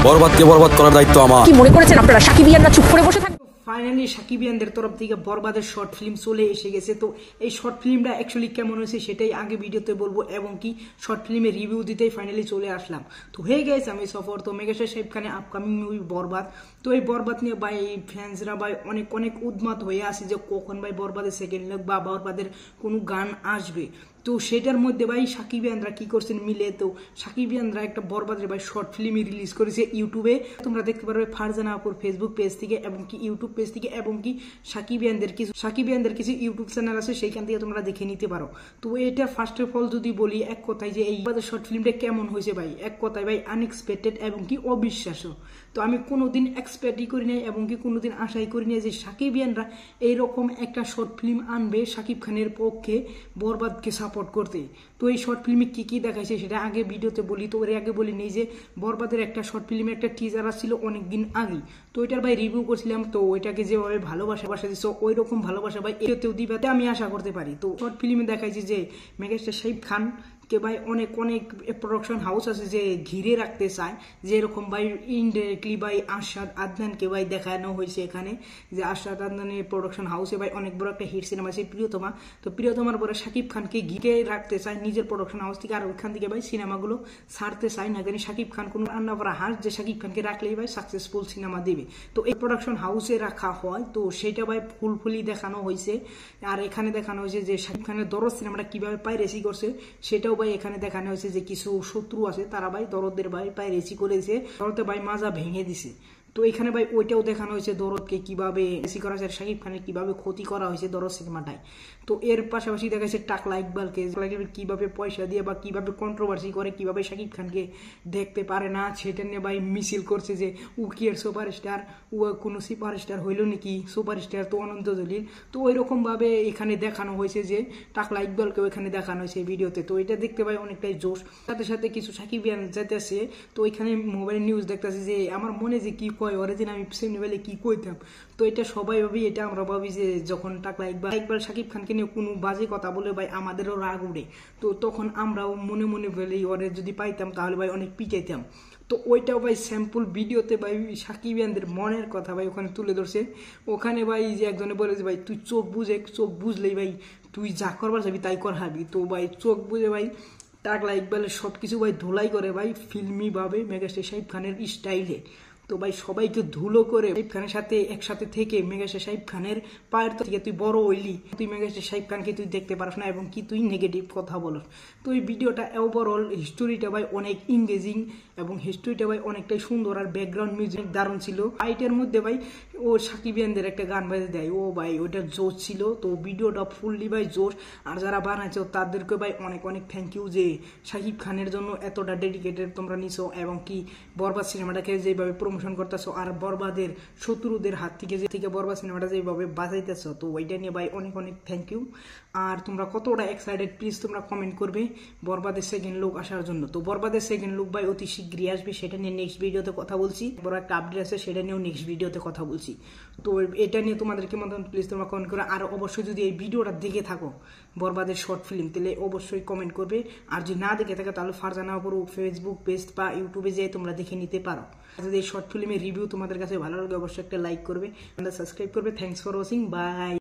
বরবাদকে বরবাদ করার দায়িত্ব আমার। কি মনে করেছেন আপনারা সাকিবিয়ানরা চুপ করে বসে থাকবে? ফাইনালি সাকিবিয়ানদের তরফ থেকে বরবাদের শর্ট ফিল্ম চলে এসে গেছে। তো এই শর্ট ফিল্মটা অ্যাকচুয়ালি কেমন হয়েছে সেটাই আগে ভিডিওতে বলবো, এবং কি শর্ট ফিল্মের রিভিউ দিতেই ফাইনালি চলে আসলাম। তো হয়ে গেছে আমি সফর। তো মেগাস্টার সাহেব খানের আপকামিং মুভি বরবাদ। তো এই বরবাদ নিয়ে ভাই ফ্যান্সরা ভাই অনেক অনেক উন্মাদ হয়ে আছে যে কখন ভাই বরবাদের সেকেন্ড লুক বা বরবাদের কোনো গান আসবে। তো সেটার মধ্যে ভাই সাকিবিয়ানরা কি করছেন মিলে, তো সাকিবিয়ানরা একটা বরবাদের ভাই শর্ট ফিল্মই রিলিজ করেছে ইউটিউবে। তোমরা দেখতে পারবে ফারজানা আপুর ফেসবুক পেজ থেকে এবং কি ইউটিউব পেজ থেকে, এবং কি সাকিবিয়ানদের কিছু ইউটিউব চ্যানেল আছে, সেইখান থেকে তোমরা দেখে নিতে পারো। তো এটা ফার্স্ট অফ অল যদি বলি এক কথায় যে এই শর্ট ফিল্মটা কেমন হয়েছে ভাই, এক কথায় ভাই আনএক্সপেক্টেড এবং কি অবিশ্বাস্য। তো আমি কোনোদিন এক্সপেক্টই করি নাই এবং কি কোনোদিন আশাই করি নাই যে সাকিবিয়ানরা এইরকম একটা শর্ট ফিল্ম আনবে সাকিব খানের পক্ষে বরবাদকে সাপোর্ট করতে। তো এই শর্ট ফিল্মে কি কি দেখাইছে সেটা আগে ভিডিওতে বলি। তো এর আগে বলি নেই যে বরবাদের একটা শর্ট ফিল্মে একটা টিজার আসছিল অনেকদিন আগে, তো ওইটার ভাই রিভিউ করছিলাম। তো ওইটাকে যেভাবে ভালোবাসা দিচ্ছ ওই রকম ভালোবাসা ভাই এতেও দিবাতে আমি আশা করতে পারি। তো শর্ট ফিল্মে দেখাইছে যে মেগাস্টার সাকিব খান কে ভাই অনেক অনেক প্রোডাকশন হাউস আছে যে ঘিরে রাখতে চায়, যেরকম ভাই ইনডাইরেক্টলি ভাই আরশাদ আদনানকে ভাই দেখানো হয়েছে এখানে, যে আরশাদ আদনানের প্রোডাকশন হাউসে ভাই অনেক বড় একটা হিট সিনেমা আছে প্রিয়তমা। তো প্রিয়তমার পরে সাকিব খানকে ঘিরে রাখতে চায় নিজের প্রোডাকশন হাউস থেকে, আর ওইখান থেকে ভাই সিনেমাগুলো ছাড়তে চায় না, জানি সাকিব খান কোনো রান্না করা হাঁস যে সাকিব খানকে রাখলেই ভাই সাকসেসফুল সিনেমা দিবে। তো এই প্রোডাকশন হাউসে রাখা হয়, তো সেটা ভাই ফুলফুলি দেখানো হয়েছে। আর এখানে দেখানো হয়েছে যে সাকিব খানের দরদ সিনেমাটা কিভাবে পাইরেসি করছে সেটাও ভাই এখানে দেখানো হয়েছে, যে কিছু শত্রু আছে তারা ভাই দরদের ভাই পাইরেসি করেছে, দরদে ভাই মাজা ভেঙে দিছে। তো এখানে ভাই ওইটাও দেখানো হয়েছে দরদকে কিভাবে বেশি করা হয়েছে, শাকিব খানের কিভাবে ক্ষতি করা হয়েছে দরদ সিনেমাটায়। তো এর পাশাপাশি দেখা যাচ্ছে টাকলা ইকবালকে কিভাবে পয়সা দিয়ে বা কিভাবে কন্ট্রোভার্সি করে কিভাবে শাকিব খানকে দেখতে পারে না সেটা নিয়ে ভাই মিছিল করছে যে ও কি এর সুপারস্টার, ও কোনো সুপারস্টার হইল নাকি, সুপারস্টার তো অনন্ত জলিল। তো ওই রকম ভাবে এখানে দেখানো হয়েছে যে টাকলা ইকবালকেও এখানে দেখানো হয়েছে ভিডিওতে। তো এটা দেখতে ভাই অনেকটাই জোশ। সাথে সাথে কিছু সাকিবিয়ান যেতেছে, তো এখানে মোবাইল নিউজ দেখতেছে যে আমার মনে যে কি কয় ওরে যে আমি সেমনি কি কইতাম। তো এটা সবাই ভাবি, এটা আমরা ভাবি যে যখন টাকলা ইকবাল শাকিব খানকে নিয়ে কোনো বাজে কথা বলে ভাই আমাদেরও রাগ উঠে, তো তখন আমরাও মনে মনে বলি ওরে যদি পাইতাম তাহলে ভাই অনেক পিটাইতাম। তো ওইটাও ভাই স্যাম্পল ভিডিওতে ভাই সাকিবিয়ানদের মনের কথা ভাই ওখানে তুলে ধরছে। ওখানে ভাই যে একজনে বলে যে ভাই তুই চোখ বুঝলেই ভাই তুই যা করবার যাবি তাই কর হাবি। তো ভাই চোখ বুঝে ভাই টাকলা ইকবালের সবকিছু ভাই ধুলাই করে ভাই ফিল্মি ভাবে মেগাস্টার সাকিব খানের স্টাইলে। তো ভাই সবাইকে ধুলো করে সাকিব খানের সাথে একসাথে থেকে মেগাস্টার সাকিব খানের পায়ের থেকে তুই বড় হইলি, তুই মেগাস্টার সাকিব খানকে তুই দেখতে পারস না এবং কি তুই নেগেটিভ কথা বলস। তো এই ভিডিওটা ওভারঅল হিস্টোরিটা ভাই অনেক ইংগেজিং এবং হিস্টোরিটা ভাই অনেকটাই সুন্দর, আর ব্যাকগ্রাউন্ড মিউজিক দারুণ ছিল। ফাইটের মধ্যে ভাই ও সাকিবিয়ানদের একটা গান বাজে দেয়, ও ভাই ওইটা জোশ ছিল। তো ভিডিওটা ফুললি ভাই জোশ, আর যারা বানাইছো তাদেরকে ভাই অনেক অনেক থ্যাংক ইউ যে সাকিব খানের জন্য এতটা ডেডিকেটেড তোমরা নিছো, এবং কি বরবাদ সিনেমাটাকে যেভাবে প্রমোশন করতেছো আর বরবাদের শত্রুদের হাত থেকে বরবাদ সিনেমাটা যেভাবে বাজাইতেছো, তো ওইটা নিয়ে ভাই অনেক অনেক থ্যাংক ইউ। আর তোমরা কতটা এক্সাইটেড প্লিজ তোমরা কমেন্ট করবে বরবাদের সেকেন্ড লুক আসার জন্য। তো বরবাদের সেকেন্ড লুক ভাই অতি শীঘ্রই আসবে, সেটা নিয়ে নেক্সট ভিডিওতে কথা বলছি। বড় একটা আপডেট আছে সেটা নিয়েও নেক্সট ভিডিওতে কথা বলছি। তো এটা নিয়ে তোমাদের কি মতামত প্লিজ তোমরা কমেন্ট করো। আর অবশ্যই যদি এই ভিডিওটা দেখে থাকো বরবাদের শর্ট ফিল্ম তাহলে অবশ্যই কমেন্ট করবে, আর যদি না দেখে থাকে তাহলে ফারজানা আপুর ফেসবুক পেজ বা ইউটিউবে যেয়ে তোমরা দেখে নিতে পারো। যদি এই শর্ট ফিল্মের রিভিউ তোমাদের কাছে ভালো লাগে অবশ্যই একটা লাইক করবে, সাবস্ক্রাইব করবে। Thanks for watching, by.